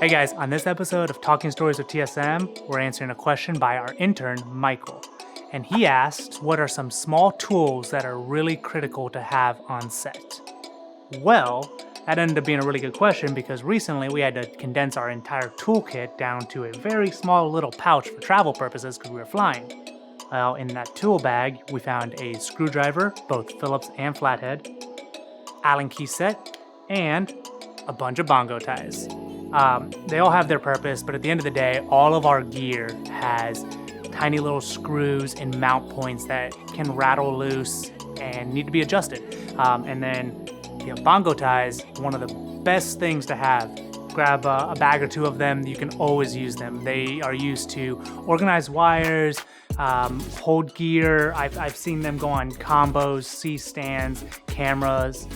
Hey guys, on this episode of Talking Stories with TSM, we're answering a question by our intern, Michael. And he asked, what are some small tools that are really critical to have on set? Well, that ended up being a really good question because recently we had to condense our entire toolkit down to a very small little pouch for travel purposes because we were flying. Well, in that tool bag, we found a screwdriver, both Phillips and flathead, Allen key set, and a bunch of bongo ties. They all have their purpose, but at the end of the day, all of our gear has tiny little screws and mount points that can rattle loose and need to be adjusted. And then bongo ties, one of the best things to have. Grab a bag or two of them. You can always use them. They are used to organize wires, hold gear. I've seen them go on combos, C-stands, cameras,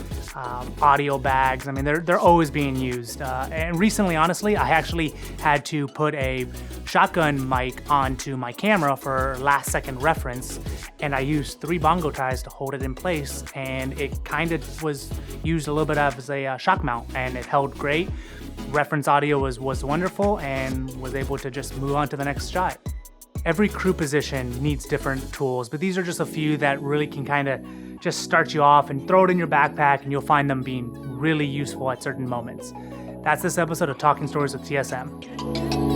audio bags. I mean, they're always being used. And recently, honestly, I actually had to put a shotgun mic onto my camera for last second reference, and I used 3 bongo ties to hold it in place, and it kind of was used a little bit as a shock mount, and it held great. Reference audio was wonderful, and was able to just move on to the next shot. Every crew position needs different tools, but these are just a few that really can kind of just start you off and throw it in your backpack, and you'll find them being really useful at certain moments. That's this episode of Talking Stories with TSM.